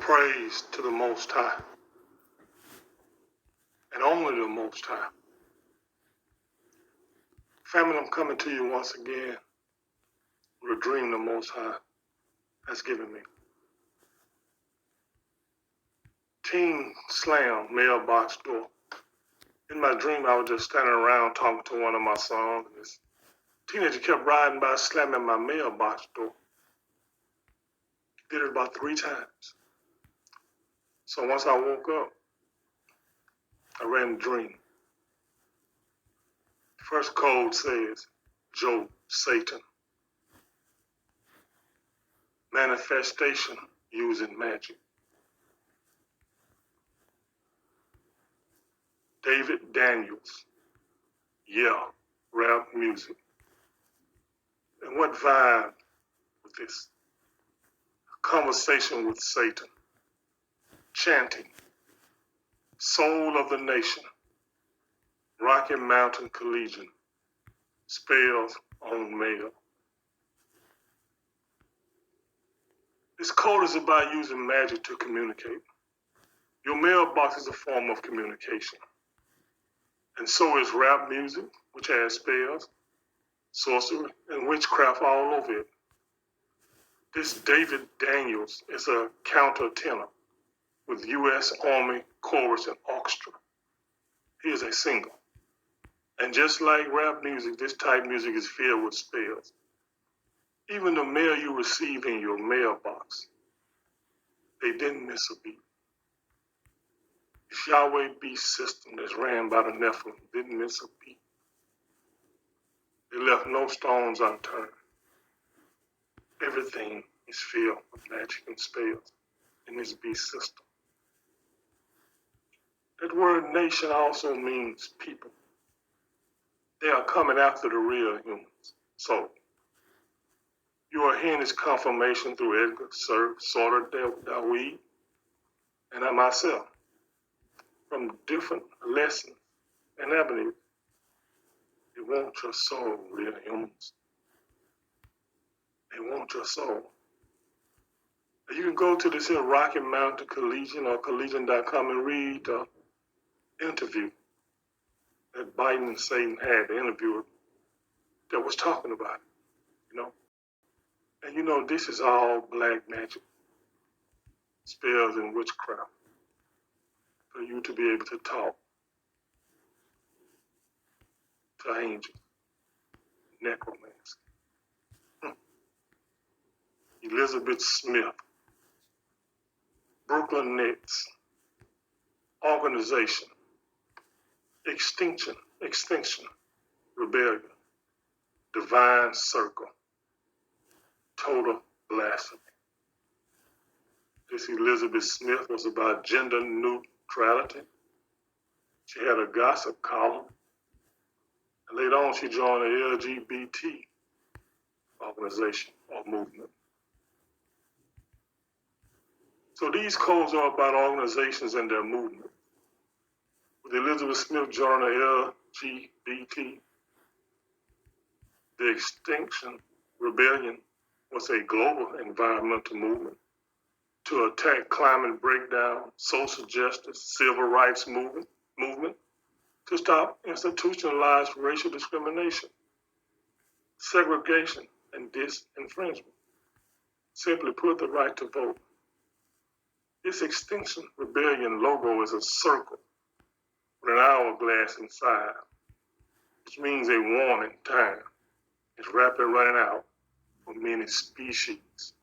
Praise to the Most High, and only the Most High. Family, I'm coming to you once again with a dream the Most High has given me. Teen slam mailbox door. In my dream, I was just standing around talking to one of my sons. This teenager kept riding by, slamming my mailbox door. Did it about 3 times. So once I woke up, I ran a dream. The first code says, Job, Satan. Manifestation using magic. David Daniels. Yeah, rap music. And what vibe with this? Conversation with Satan. Chanting. Soul of the nation. Rocky Mountain Collegian. Spells on mail. This code is about using magic to communicate. Your mailbox is a form of communication. And so is rap music, which has spells, sorcery, and witchcraft all over it. This David Daniels is a countertenor with U.S. Army chorus and orchestra. He is a singer. And just like rap music, this type of music is filled with spells. Even the mail you receive in your mailbox, they didn't miss a beat. This Yahweh beast system that's ran by the Nefilim didn't miss a beat. They left no stones unturned. Everything is filled with magic and spells in this beast system. That word nation also means people. They are coming after the real humans. So, you are hearing this confirmation through Edgar, Sir, Sorter, Dauid, and I myself, from different lessons and avenues. They want your soul, real humans. They want your soul. You can go to this here Rocky Mountain Collegian or collegian.com and read the interview that Biden and Satan had, the interviewer that was talking about it, you know. And you know, this is all black magic, spells and witchcraft, for you to be able to talk to angels, necromancy. Elizabeth Smith, Brooklyn Nets, organization, extinction, rebellion, divine circle, total blasphemy. This Elizabeth Smith was about gender neutrality. She had a gossip column. And later on, she joined the LGBT organization or movement. So these codes are about organizations and their movement. With Elizabeth Smith joining the LGBT, the Extinction Rebellion was a global environmental movement to attack climate breakdown, social justice, civil rights movement to stop institutionalized racial discrimination, segregation, and disenfranchisement. Simply put, the right to vote. This Extinction Rebellion logo is a circle with an hourglass inside, which means a warning time is rapidly running out for many species.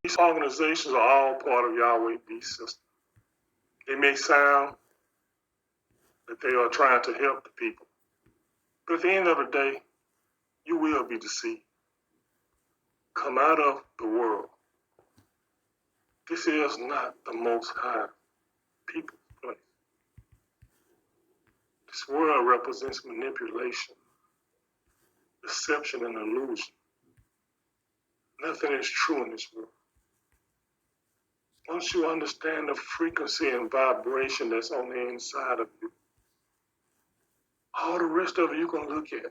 These organizations are all part of Yahweh beast system. They may sound that they are trying to help the people, but at the end of the day, you will be deceived. Come out of the world. This is not the Most High people's place. This world represents manipulation, deception, and illusion. Nothing is true in this world. Once you understand the frequency and vibration that's on the inside of you, all the rest of it you can look at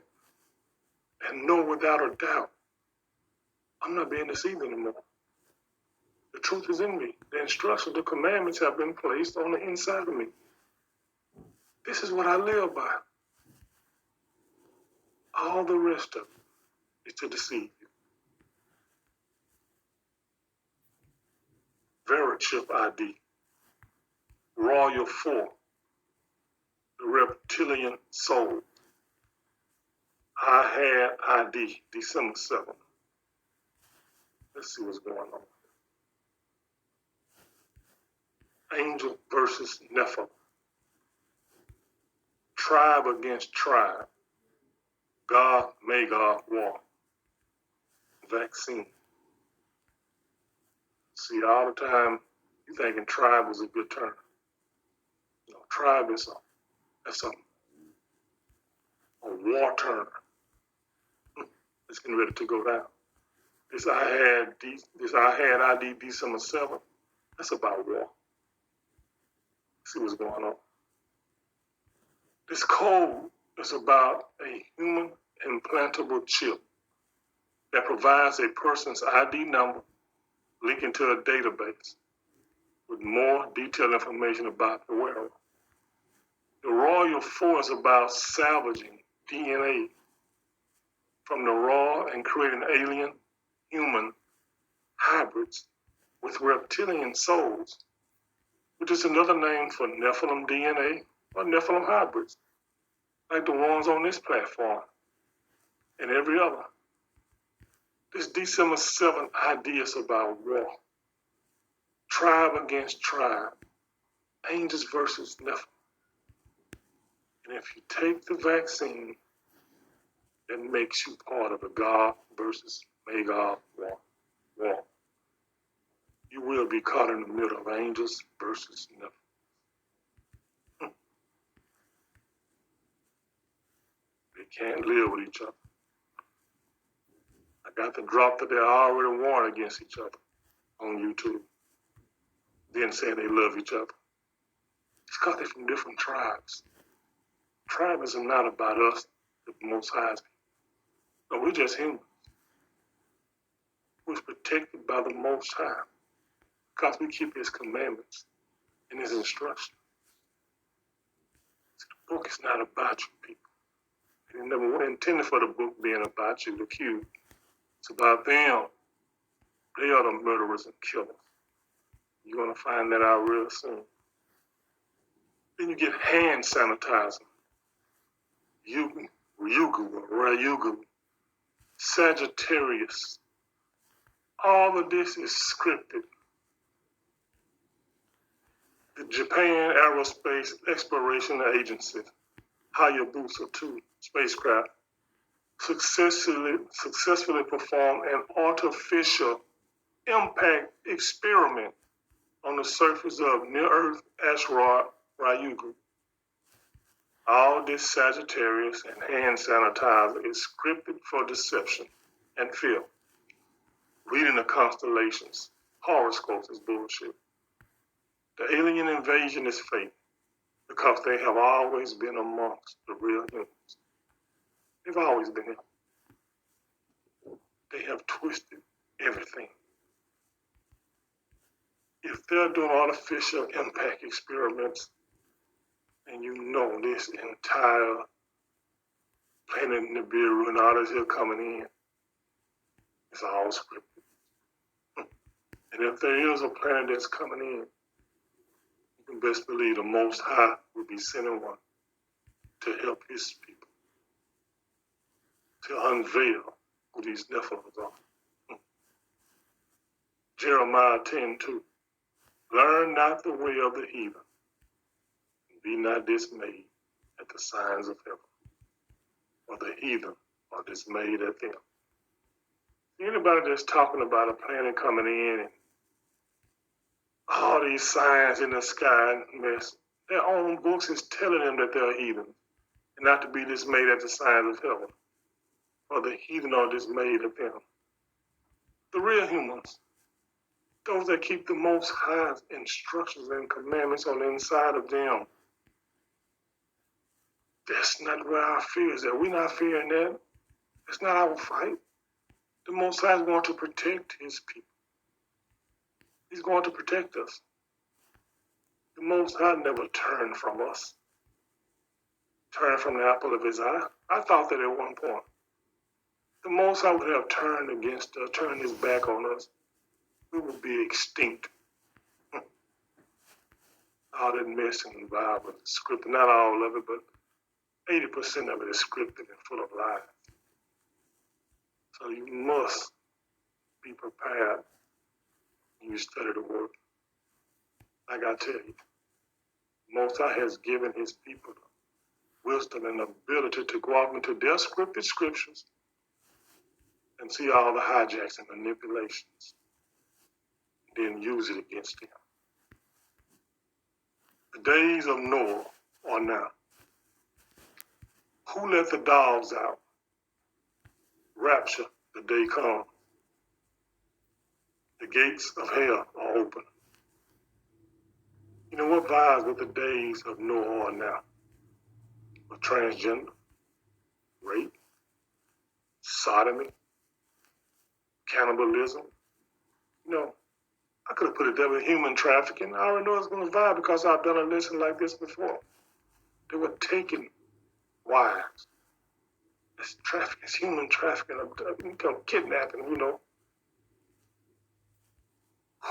and know without a doubt, I'm not being deceived anymore. The truth is in me. The instructions, the commandments have been placed on the inside of me. This is what I live by. All the rest of it is to deceive you. Veritship ID. Royal 4. The reptilian soul. I had ID, December 7th. Let's see what's going on. Angel versus Nefilim. Tribe against tribe. God, Magog war. Vaccine. See, all the time you thinking tribe was a good term. No, tribe is a war term. It's getting ready to go down. This I had ID December 7th. That's about war. See what's going on. This code is about a human implantable chip that provides a person's ID number linking to a database with more detailed information about the wearer. The Royal 4 is about salvaging DNA from the raw and creating alien human hybrids with reptilian souls, which is another name for Nephilim DNA or Nephilim hybrids, like the ones on this platform and every other. This December 7th idea is about war. Tribe against tribe. Angels versus Nephilim. And if you take the vaccine, that makes you part of the God versus Magog war. You will be caught in the middle of angels versus Nephilim. They can't live with each other. I got the drop that they already warned against each other on YouTube. Then saying they love each other. It's because they're from different tribes. Tribes are not about us, the Most High. No, we're just humans. We're protected by the Most High because we keep His commandments and His instructions. See, the book is not about you people. It never intended for the book being about you, the cube. It's about them. They are the murderers and killers. You're going to find that out real soon. Then you get hand sanitizer. Ryugu, Sagittarius. All of this is scripted. The Japan Aerospace Exploration Agency, Hayabusa 2 spacecraft, successfully performed an artificial impact experiment on the surface of near-Earth asteroid Ryugu. All this Sagittarius and hand sanitizer is scripted for deception and fear. Reading the constellations, horoscopes is bullshit. The alien invasion is fake because they have always been amongst the real humans. They've always been here. They have twisted everything. If they're doing artificial impact experiments, and you know this entire planet Nibiru and all this here coming in, it's all scripted. And if there is a planet that's coming in, you can best believe the Most High will be sending one to help His people, to unveil who these Nephilims are. Jeremiah 10:2. Learn not the way of the heathen, and be not dismayed at the signs of heaven, or the heathen are dismayed at them. Anybody that's talking about a planet coming in and all these signs in the sky and mess, their own books is telling them that they're heathen and not to be dismayed at the signs of heaven, or the heathen are dismayed at them. The real humans, those that keep the Most High's instructions and commandments on the inside of them. That's not where our fear is at. We're not fearing that. It's not our fight. The Most High is going to protect His people. He's going to protect us. The Most High never turned from us, turned from the apple of his eye. I thought that at one point. The Most High would have turned against us, turned his back on us. We would be extinct. All that mess in the Bible is scripted, not all of it, but 80% of it is scripted and full of lies. So you must be prepared when you study the word. Like I tell you, Most High has given his people wisdom and ability to go out into their scripted scriptures and see all the hijacks and manipulations, then use it against them. The days of Noah are now. Who let the dogs out? Rapture, the day comes. The gates of hell are open. You know what vibes with the days of Noah are now? With transgender, rape, sodomy, cannibalism. You know, I could have put it there with human trafficking. I already know it's going to vibe because I've done a lesson like this before. They were taking wives. It's trafficking, it's human trafficking, kidnapping, you know.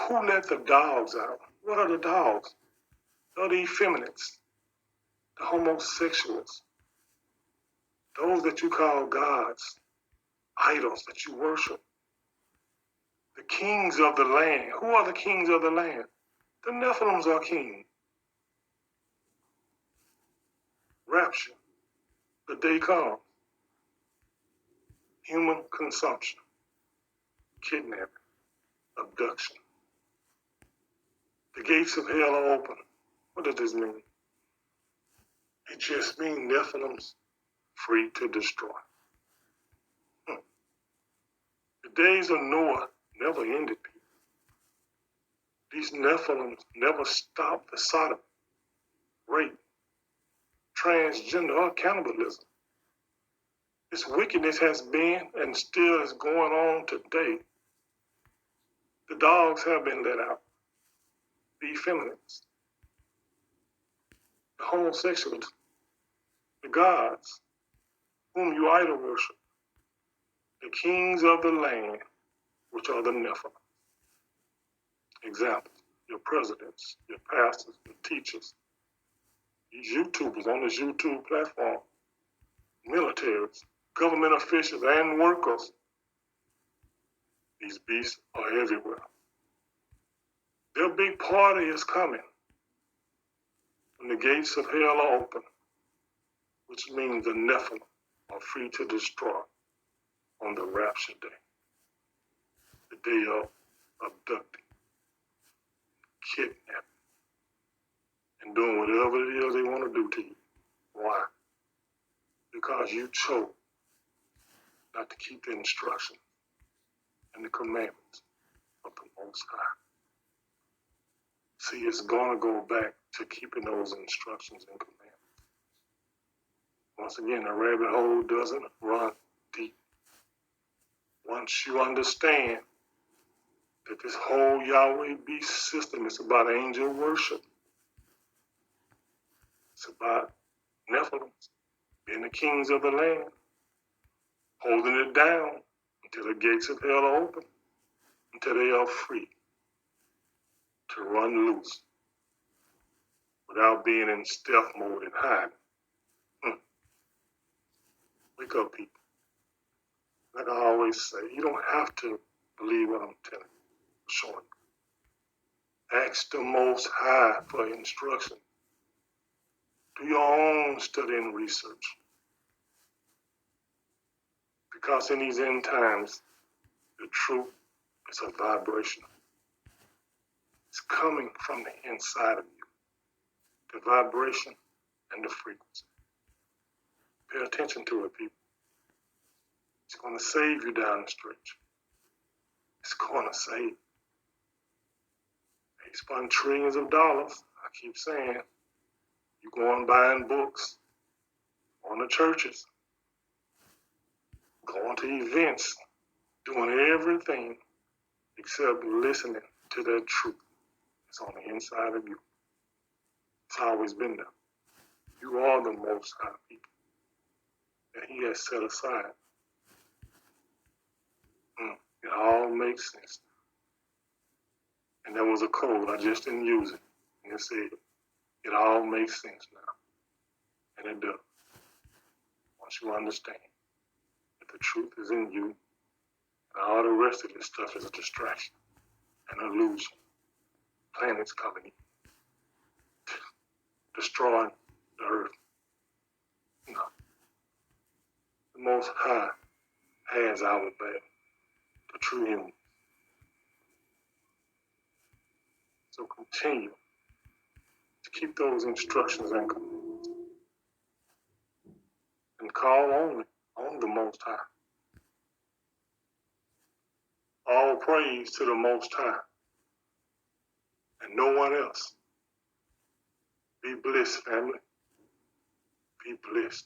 Who let the dogs out? What are the dogs? They're the effeminates, the homosexuals, those that you call gods, idols that you worship. The kings of the land. Who are the kings of the land? The Nephilims are king. Rapture. The day comes. Human consumption. Kidnapping. Abduction. The gates of hell are open. What does this mean? It just means Nephilims free to destroy. The days of Noah never ended, people. These Nephilims never stopped the sodomy, rape, transgender, or cannibalism. This wickedness has been and still is going on today. The dogs have been let out. The effeminates, the homosexuals, the gods, whom you idol worship, the kings of the land, which are the Nephilim. Examples, your presidents, your pastors, your teachers, these YouTubers on this YouTube platform, militaries, government officials, and workers. These beasts are everywhere. Their big party is coming when the gates of hell are open, which means the Nephilim are free to destroy on the rapture day, the day of abducting, kidnapping, and doing whatever it is they want to do to you. Why? Because you chose not to keep the instructions and the commandments of the Most High. See, it's going to go back to keeping those instructions and commandments. Once again, the rabbit hole doesn't run deep. Once you understand that this whole Yahweh beast system is about angel worship, it's about Nephilims being the kings of the land, holding it down until the gates of hell are open, until they are free to run loose without being in stealth mode and hiding. Wake up, people. Like I always say, you don't have to believe what I'm telling you, showing you. Ask the Most High for instruction. Do your own study and research. Because in these end times, the truth is a vibration. It's coming from the inside of you. The vibration and the frequency. Pay attention to it, people. It's going to save you down the stretch. It's going to save you. They spend trillions of dollars. I keep saying, you go on buying books, on the churches, going to events, doing everything except listening to that truth. It's on the inside of you. It's always been there. You are the Most High people that He has set aside. It all makes sense. And there was a code, I just didn't use it. And it said, it all makes sense now. And it does. Once you understand that the truth is in you, and all the rest of this stuff is a distraction, an illusion. Planets coming in, destroying the earth. No. The Most High has our back, the true human. So continue to keep those instructions and commands. And call only on the Most High. All praise to the Most High and no one else. Be blessed, family. Be blessed.